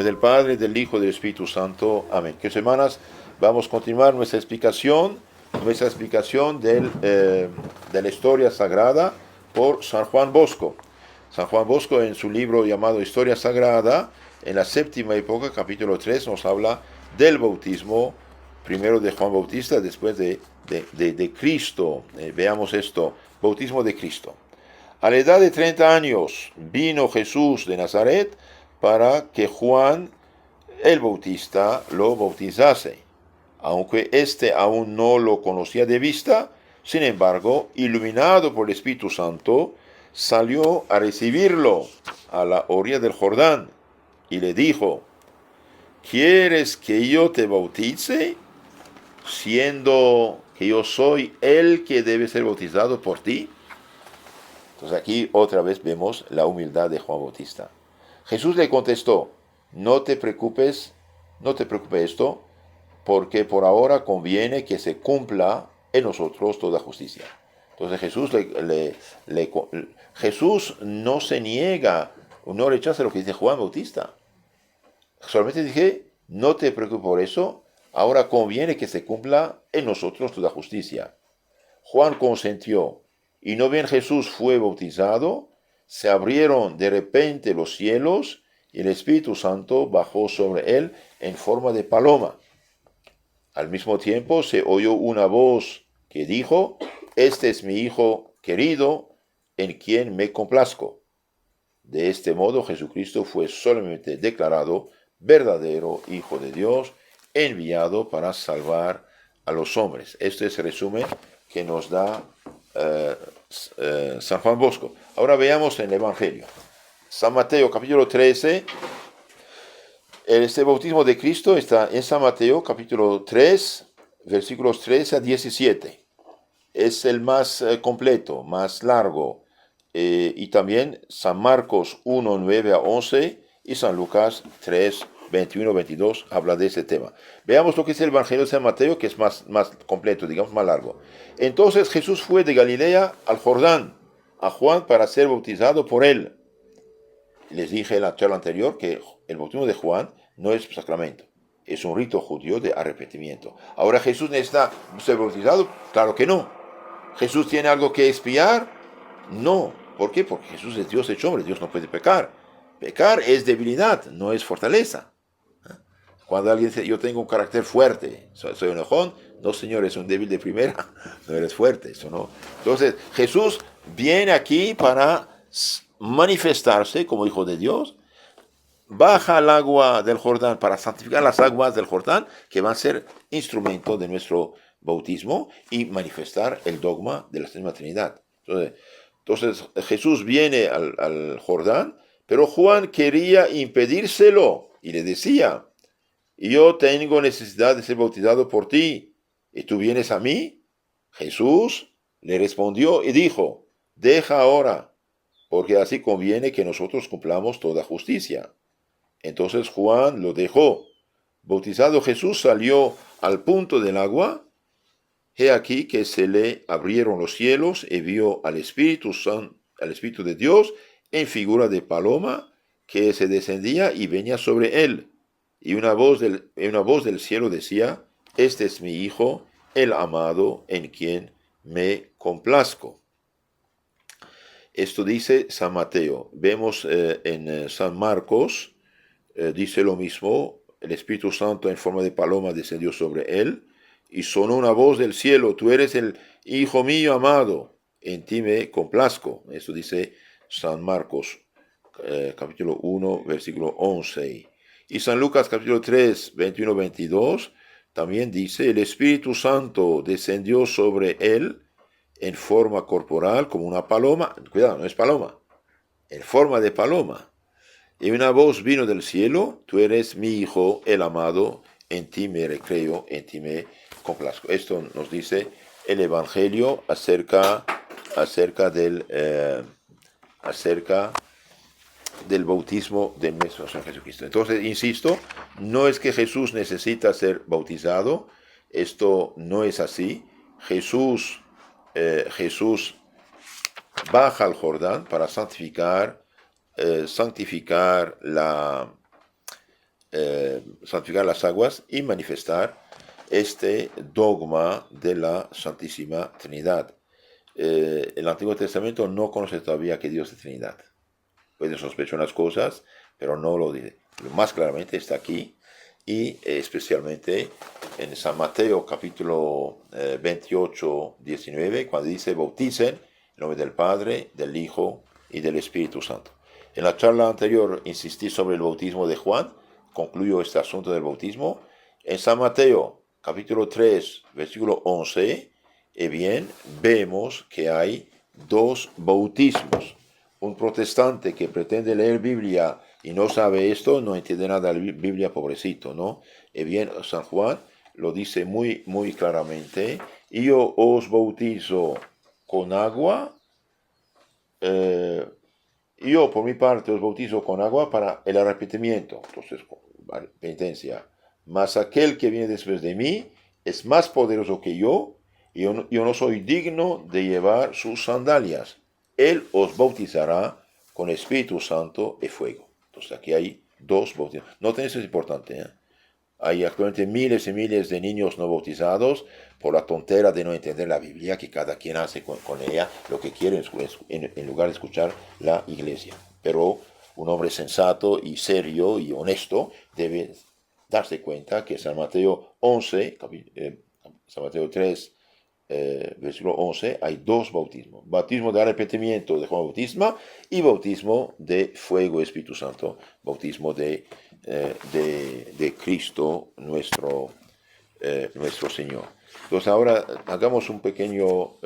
del Padre, del Hijo y del Espíritu Santo. Amén. Que semanas vamos a continuar nuestra explicación de la historia sagrada por San Juan Bosco. San Juan Bosco, en su libro llamado Historia Sagrada, en la séptima época, capítulo 3, nos habla del bautismo, primero de Juan Bautista, después de Cristo. Veamos esto, bautismo de Cristo. A la edad de 30 años vino Jesús de Nazaret para que Juan el Bautista lo bautizase. Aunque éste aún no lo conocía de vista, sin embargo, iluminado por el Espíritu Santo, salió a recibirlo a la orilla del Jordán y le dijo: ¿Quieres que yo te bautice, siendo que yo soy el que debe ser bautizado por ti? Entonces aquí otra vez vemos la humildad de Juan Bautista. Jesús le contestó: no te preocupes esto, porque por ahora conviene que se cumpla en nosotros toda justicia. Entonces Jesús no se niega, no rechaza lo que dice Juan Bautista. Solamente dije: no te preocupes por eso, ahora conviene que se cumpla en nosotros toda justicia. Juan consentió, y no bien Jesús fue bautizado, se abrieron de repente los cielos y el Espíritu Santo bajó sobre él en forma de paloma. Al mismo tiempo se oyó una voz que dijo: este es mi Hijo querido, en quien me complazco. De este modo Jesucristo fue solemnemente declarado verdadero Hijo de Dios, enviado para salvar a los hombres. Este es el resumen que nos da San Juan Bosco. Ahora veamos en el Evangelio. San Mateo capítulo 13. Este bautismo de Cristo está en San Mateo capítulo 3, versículos 13 a 17. Es el más completo, más largo. Y también San Marcos 1, 9 a 11 y San Lucas 3, 21, 22 habla de ese tema. Veamos lo que es el Evangelio de San Mateo, que es más completo, digamos, más largo. Entonces Jesús fue de Galilea al Jordán, a Juan, para ser bautizado por él. Les dije en la charla anterior que el bautismo de Juan no es sacramento, es un rito judío de arrepentimiento. Ahora, ¿Jesús necesita ser bautizado? Claro que no. ¿Jesús tiene algo que expiar? No. ¿Por qué? Porque Jesús es Dios hecho hombre, Dios no puede pecar. Pecar es debilidad, no es fortaleza. Cuando alguien dice: yo tengo un carácter fuerte, soy enojón, no, señor, es un débil de primera, no eres fuerte, eso no. Entonces, Jesús viene aquí para manifestarse como Hijo de Dios, baja al agua del Jordán para santificar las aguas del Jordán, que van a ser instrumento de nuestro bautismo y manifestar el dogma de la Santísima Trinidad. Entonces Jesús viene al Jordán, pero Juan quería impedírselo y le decía: yo tengo necesidad de ser bautizado por ti, ¿y tú vienes a mí? Jesús le respondió y dijo: deja ahora, porque así conviene que nosotros cumplamos toda justicia. Entonces Juan lo dejó. Bautizado Jesús salió al punto del agua. He aquí que se le abrieron los cielos y vio al Espíritu de Dios en figura de paloma, que se descendía y venía sobre él. Y una voz del cielo decía: este es mi Hijo, el amado, en quien me complazco. Esto dice San Mateo. Vemos en San Marcos, dice lo mismo: el Espíritu Santo en forma de paloma descendió sobre él, y sonó una voz del cielo: tú eres el Hijo mío amado, en ti me complazco. Esto dice San Marcos, capítulo 1, versículo 11. Y San Lucas, capítulo 3, 21, 22, también dice: el Espíritu Santo descendió sobre él en forma corporal como una paloma. Cuidado, no es paloma, en forma de paloma. Y una voz vino del cielo: tú eres mi Hijo, el amado, en ti me recreo, en ti me complazco. Esto nos dice el Evangelio acerca del bautismo de nuestro Señor Jesucristo. Entonces, insisto, no es que Jesús necesita ser bautizado, esto no es así. Jesús baja al Jordán para santificar santificar las aguas y manifestar este dogma de la Santísima Trinidad. El Antiguo Testamento no conoce todavía que Dios es Trinidad. Puede sospechar unas cosas, pero no lo dice. Lo más claramente está aquí, y especialmente en San Mateo capítulo 28, 19, cuando dice: bauticen en nombre del Padre, del Hijo y del Espíritu Santo. En la charla anterior insistí sobre el bautismo de Juan. Concluyo este asunto del bautismo. En San Mateo capítulo 3, versículo 11, bien, vemos que hay dos bautismos. Un protestante que pretende leer Biblia y no sabe esto, no entiende nada de la Biblia, pobrecito, ¿no? Bien, San Juan lo dice muy, muy claramente: yo os bautizo con agua, yo por mi parte os bautizo con agua para el arrepentimiento, entonces, penitencia. Mas aquel que viene después de mí es más poderoso que yo no soy digno de llevar sus sandalias. Él os bautizará con Espíritu Santo y fuego. Entonces aquí hay dos bautismos. Noten, eso es importante, ¿eh? Hay actualmente miles y miles de niños no bautizados por la tontera de no entender la Biblia, que cada quien hace con ella lo que quiere en lugar de escuchar la iglesia. Pero un hombre sensato y serio y honesto debe darse cuenta que San Mateo 11, San Mateo 3, versículo 11, hay dos bautismos: bautismo de arrepentimiento de Juan Bautista y bautismo de fuego, Espíritu Santo, bautismo de Cristo nuestro Señor. Entonces ahora hagamos un pequeño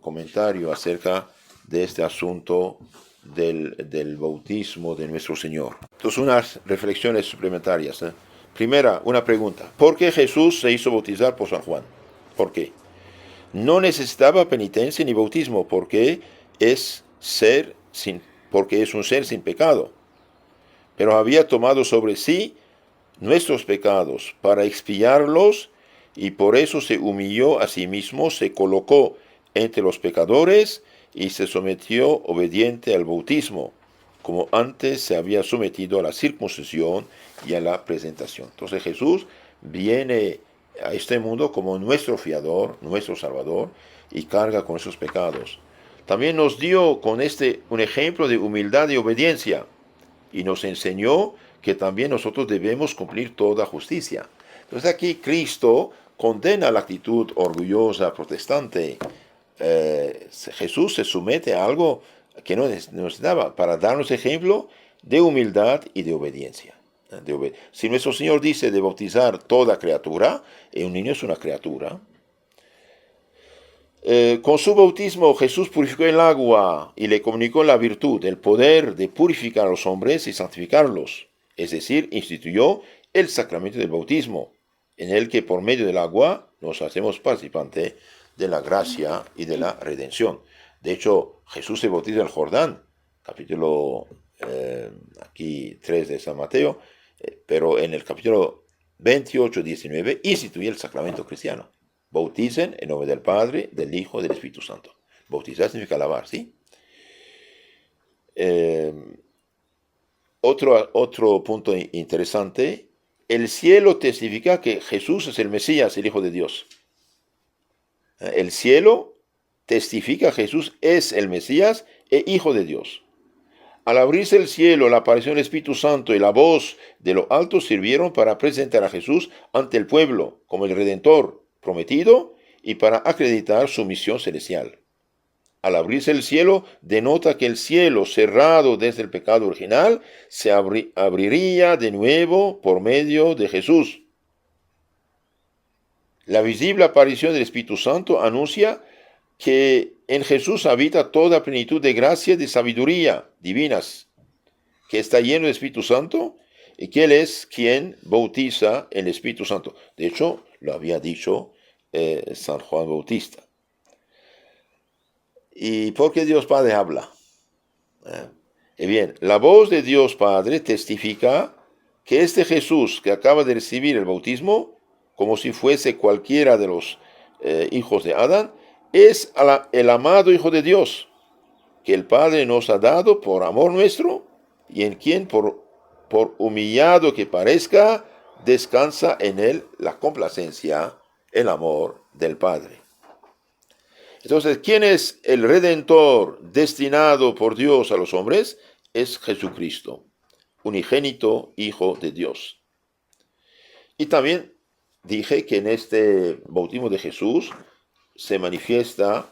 comentario acerca de este asunto del bautismo de nuestro Señor. Entonces, unas reflexiones suplementarias. Primera, una pregunta: ¿por qué Jesús se hizo bautizar por San Juan? ¿Por qué? No necesitaba penitencia ni bautismo porque es un ser sin pecado, pero había tomado sobre sí nuestros pecados para expiarlos, y por eso se humilló a sí mismo, se colocó entre los pecadores y se sometió obediente al bautismo, como antes se había sometido a la circuncisión y a la presentación. Entonces Jesús viene a este mundo como nuestro fiador, nuestro salvador, y carga con esos pecados. También nos dio con un ejemplo de humildad y obediencia, y nos enseñó que también nosotros debemos cumplir toda justicia. Entonces aquí Cristo condena la actitud orgullosa protestante. Jesús se somete a algo que no necesitaba para darnos ejemplo de humildad y de obediencia. Si nuestro Señor dice de bautizar toda criatura, y un niño es una criatura, con su bautismo Jesús purificó el agua y le comunicó la virtud, el poder de purificar a los hombres y santificarlos. Es decir, instituyó el sacramento del bautismo, en el que por medio del agua nos hacemos participantes de la gracia y de la redención. De hecho, Jesús se bautiza en el Jordán, capítulo aquí 3 de San Mateo, pero en el capítulo 28, 19, instituye el sacramento cristiano. Bauticen en nombre del Padre, del Hijo y del Espíritu Santo. Bautizar significa lavar, ¿sí? Otro punto interesante: el cielo testifica que Jesús es el Mesías, el Hijo de Dios. El cielo testifica que Jesús es el Mesías e Hijo de Dios. Al abrirse el cielo, la aparición del Espíritu Santo y la voz de lo alto sirvieron para presentar a Jesús ante el pueblo como el Redentor prometido y para acreditar su misión celestial. Al abrirse el cielo, denota que el cielo, cerrado desde el pecado original, se abriría de nuevo por medio de Jesús. La visible aparición del Espíritu Santo anuncia que en Jesús habita toda plenitud de gracia y de sabiduría divinas, que está lleno de Espíritu Santo y que Él es quien bautiza el Espíritu Santo. De hecho, lo había dicho San Juan Bautista. ¿Y por qué Dios Padre habla? Bien, la voz de Dios Padre testifica que este Jesús que acaba de recibir el bautismo, como si fuese cualquiera de los hijos de Adán, es el amado Hijo de Dios, que el Padre nos ha dado por amor nuestro, y en quien por por humillado que parezca, descansa en él la complacencia, el amor del Padre. Entonces, ¿quién es el Redentor destinado por Dios a los hombres? Es Jesucristo, unigénito Hijo de Dios. Y también dije que en este bautismo de Jesús se manifiesta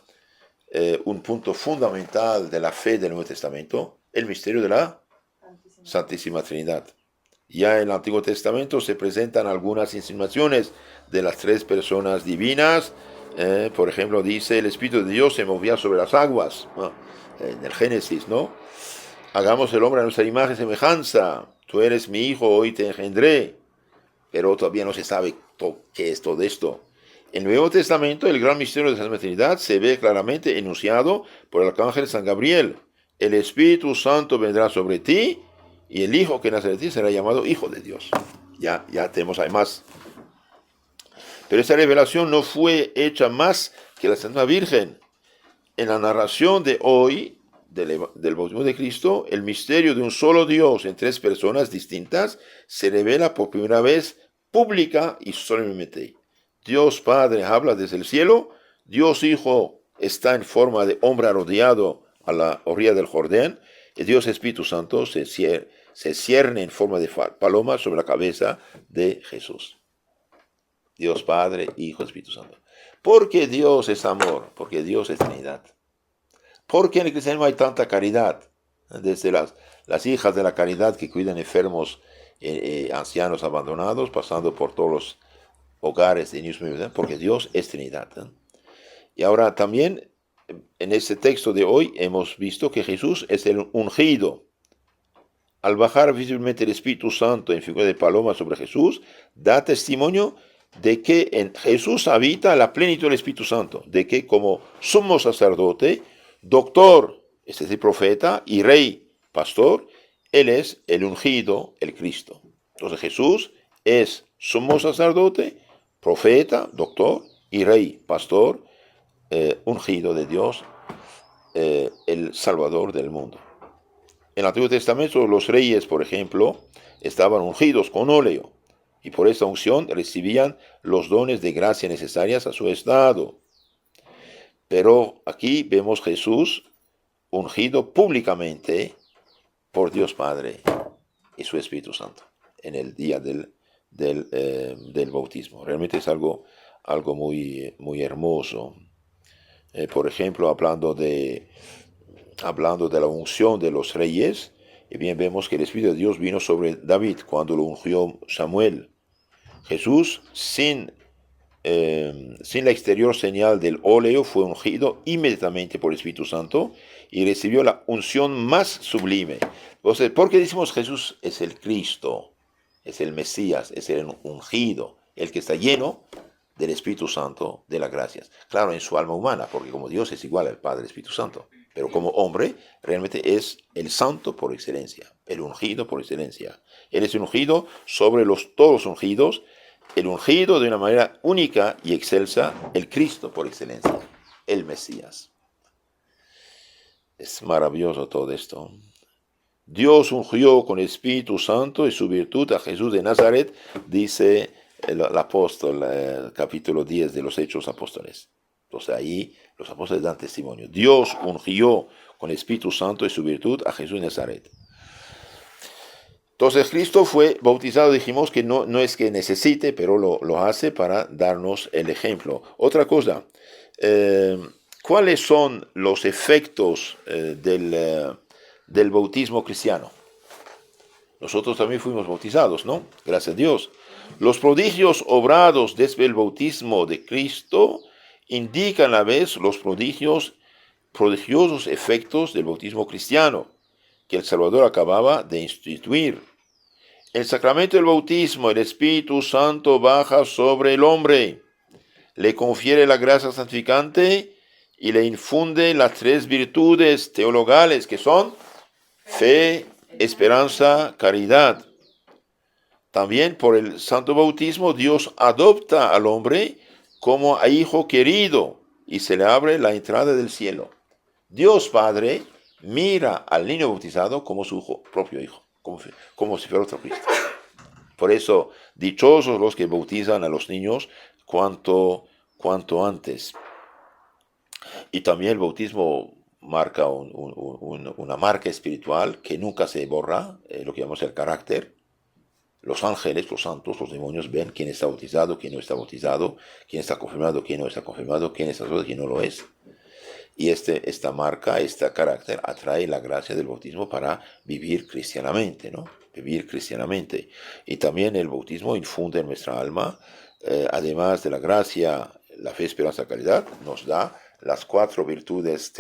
un punto fundamental de la fe del Nuevo Testamento, el misterio de la Santísima Trinidad. Ya en el Antiguo Testamento se presentan algunas insinuaciones de las tres personas divinas. Por ejemplo, dice, el Espíritu de Dios se movía sobre las aguas, en el Génesis, ¿no? Hagamos el hombre a nuestra imagen y semejanza. Tú eres mi hijo, hoy te engendré. Pero todavía no se sabe qué es todo esto. En el Nuevo Testamento, el gran misterio de la Santísima Trinidad se ve claramente enunciado por el arcángel San Gabriel. El Espíritu Santo vendrá sobre ti y el Hijo que nace de ti será llamado Hijo de Dios. Ya tenemos además. Pero esta revelación no fue hecha más que la Santa Virgen. En la narración de hoy, del bautismo de Cristo, el misterio de un solo Dios en tres personas distintas se revela por primera vez pública y solemnemente. Dios Padre habla desde el cielo, Dios Hijo está en forma de hombre arrodillado a la orilla del Jordán, y Dios Espíritu Santo se cierne en forma de paloma sobre la cabeza de Jesús. Dios Padre, Hijo, Espíritu Santo. Porque Dios es amor, porque Dios es Trinidad. Porque en el cristianismo hay tanta caridad, desde las hijas de la caridad que cuidan enfermos, ancianos abandonados, pasando por todos los hogares de niños, porque Dios es Trinidad. Y ahora también, en este texto de hoy, hemos visto que Jesús es el ungido. Al bajar visiblemente el Espíritu Santo en figura de paloma sobre Jesús, da testimonio de que en Jesús habita la plenitud del Espíritu Santo, de que como sumo sacerdote, doctor, es decir, profeta, y rey, pastor, él es el ungido, el Cristo. Entonces Jesús es sumo sacerdote, profeta, doctor, y rey, pastor, ungido de Dios, el Salvador del mundo. En el Antiguo Testamento los reyes, por ejemplo, estaban ungidos con óleo, y por esta unción recibían los dones de gracia necesarias a su estado. Pero aquí vemos Jesús ungido públicamente por Dios Padre y su Espíritu Santo en el día del bautismo. Realmente es algo muy, muy hermoso. Por ejemplo, hablando de la unción de los reyes, y bien vemos que el Espíritu de Dios vino sobre David cuando lo ungió Samuel. Jesús, sin la exterior señal del óleo, fue ungido inmediatamente por el Espíritu Santo y recibió la unción más sublime. Entonces, ¿por qué decimos Jesús es el Cristo, es el Mesías, es el ungido, el que está lleno del Espíritu Santo, de las gracias? Claro, en su alma humana, porque como Dios es igual al Padre Espíritu Santo, pero como hombre realmente es el santo por excelencia, el ungido por excelencia. Él es el ungido sobre todos los ungidos, el ungido de una manera única y excelsa, el Cristo por excelencia, el Mesías. Es maravilloso todo esto. Dios ungió con Espíritu Santo y su virtud a Jesús de Nazaret, dice el apóstol, capítulo 10 de los Hechos Apóstoles. Entonces ahí los apóstoles dan testimonio. Dios ungió con Espíritu Santo y su virtud a Jesús de Nazaret. Entonces Cristo fue bautizado, dijimos que no es que necesite, pero lo hace para darnos el ejemplo. Otra cosa, ¿cuáles son los efectos del bautismo cristiano? Nosotros también fuimos bautizados, ¿no? Gracias a Dios. Los prodigios obrados desde el bautismo de Cristo indican a la vez los prodigiosos efectos del bautismo cristiano que el Salvador acababa de instituir. El sacramento del bautismo, el Espíritu Santo baja sobre el hombre, le confiere la gracia santificante y le infunde las tres virtudes teologales que son fe, esperanza, caridad. También por el santo bautismo Dios adopta al hombre como a hijo querido y se le abre la entrada del cielo. Dios Padre mira al niño bautizado como su propio hijo. como si fuera otro Cristo. Por eso, dichosos los que bautizan a los niños cuanto antes. Y también el bautismo marca una marca espiritual que nunca se borra, lo que llamamos el carácter. Los ángeles, los santos, los demonios ven quién está bautizado, quién no está bautizado, quién está confirmado, quién no está confirmado, quién está solo, quién no lo es. Y esta marca, este carácter atrae la gracia del bautismo para vivir cristianamente, ¿no? Vivir cristianamente. Y también el bautismo infunde en nuestra alma, además de la gracia, la fe, esperanza, caridad, nos da las 4 virtudes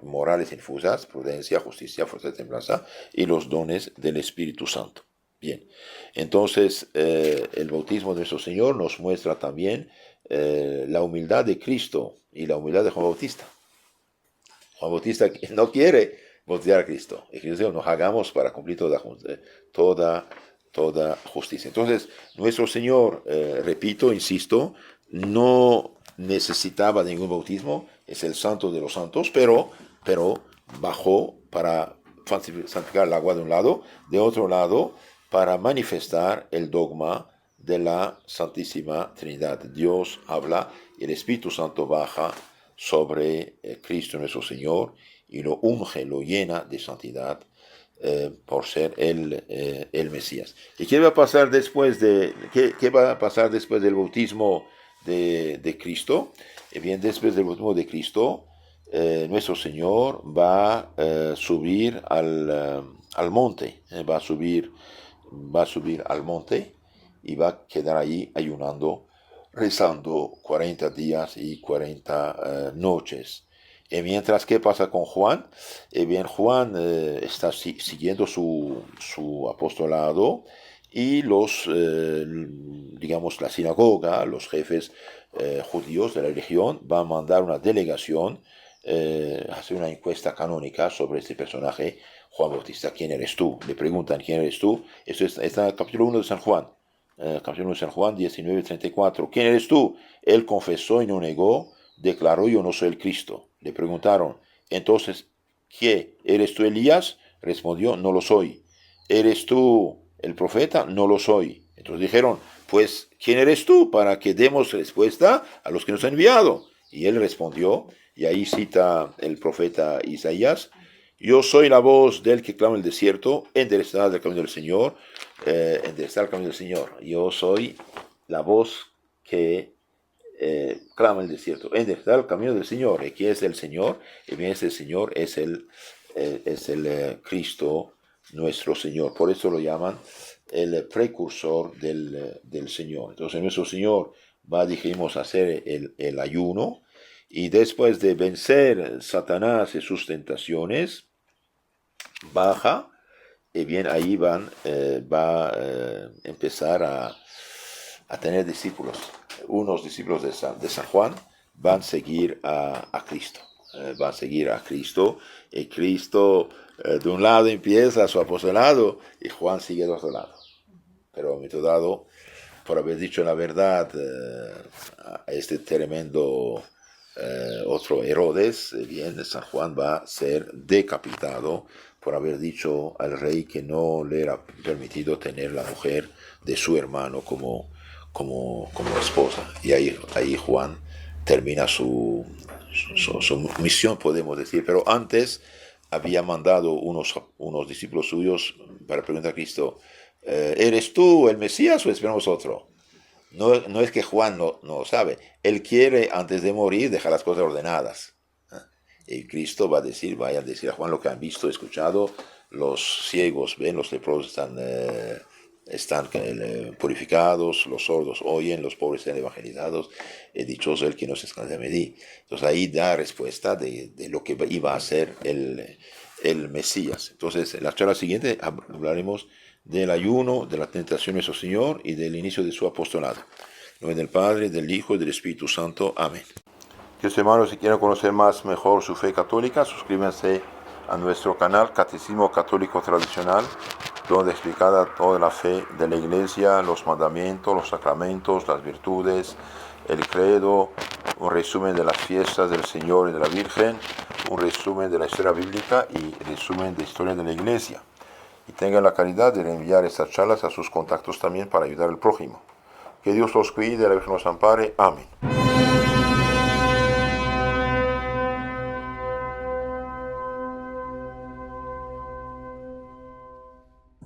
morales infusas: prudencia, justicia, fuerza y templanza, y los dones del Espíritu Santo. Bien, entonces el bautismo de nuestro Señor nos muestra también la humildad de Cristo y la humildad de Juan Bautista. Juan Bautista no quiere bautizar a Cristo. Y Cristo dice: nos hagamos para cumplir toda justicia. Entonces, nuestro Señor, repito, insisto, no necesitaba de ningún bautismo, es el santo de los santos, pero bajó para santificar el agua de un lado, de otro lado, para manifestar el dogma de la Santísima Trinidad. Dios habla y el Espíritu Santo baja sobre Cristo nuestro Señor y lo unge, lo llena de santidad por ser el Mesías. ¿Y qué va a pasar después qué va a pasar después del bautismo de Cristo? Bien, después del bautismo de Cristo, nuestro Señor va a subir al monte, va a subir al monte y va a quedar ahí ayunando, rezando 40 días y 40 noches. Y mientras, ¿qué pasa con Juan? Bien, Juan está siguiendo su apostolado, y digamos, la sinagoga, los jefes judíos de la religión, van a mandar una delegación a hacer una encuesta canónica sobre este personaje, Juan Bautista. ¿Quién eres tú? Le preguntan: ¿quién eres tú? Esto está en el capítulo 1 de San Juan. Capítulo 1 de San Juan 19:34. ¿Quién eres tú? Él confesó y no negó, declaró: yo no soy el Cristo. Le preguntaron: entonces, ¿qué? ¿Eres tú Elías? Respondió: no lo soy. ¿Eres tú el profeta? No lo soy. Entonces dijeron: pues, ¿quién eres tú? Para que demos respuesta a los que nos han enviado. Y él respondió, y ahí cita el profeta Isaías: yo soy la voz del que clama en el desierto, enderezad el camino del Señor, enderezad el camino del Señor. Yo soy la voz que clama en el desierto, enderezad el camino del Señor. ¿Y quién es el Señor? Y bien, ese Señor es el Cristo nuestro Señor. Por eso lo llaman el precursor del Señor. Entonces nuestro Señor va, dijimos, a hacer el ayuno, y después de vencer Satanás y sus tentaciones, baja, y bien, ahí va a empezar a tener discípulos. Unos discípulos de San Juan van a seguir a Cristo. Van a seguir a Cristo, y Cristo de un lado empieza su apostolado y Juan sigue del otro lado. Pero a momento dado, por haber dicho la verdad a este tremendo otro Herodes, bien, San Juan va a ser decapitado por haber dicho al rey que no le era permitido tener la mujer de su hermano como esposa. Y ahí Juan termina su misión, podemos decir. Pero antes había mandado unos discípulos suyos para preguntar a Cristo: ¿eres tú el Mesías o esperamos otro? No es que Juan no sabe. Él quiere, antes de morir, dejar las cosas ordenadas. Y Cristo va a decir, vayan a decir a Juan lo que han visto, escuchado. Los ciegos ven, los leprosos están purificados, los sordos oyen, los pobres están evangelizados. Dichoso el que no se escande de mí. Entonces ahí da respuesta de lo que iba a ser el Mesías. Entonces en la charla siguiente hablaremos del ayuno, de la tentación de nuestro Señor y del inicio de su apostolado. En nombre del Padre, del Hijo y del Espíritu Santo. Amén. Queridos hermanos, si quieren conocer mejor su fe católica, suscríbanse a nuestro canal Catecismo Católico Tradicional, donde explicada toda la fe de la Iglesia, los mandamientos, los sacramentos, las virtudes, el credo, un resumen de las fiestas del Señor y de la Virgen, un resumen de la historia bíblica y resumen de historia de la Iglesia. y tengan la caridad de reenviar estas charlas a sus contactos también para ayudar al prójimo. Que Dios los cuide, la Virgen los ampare. Amén.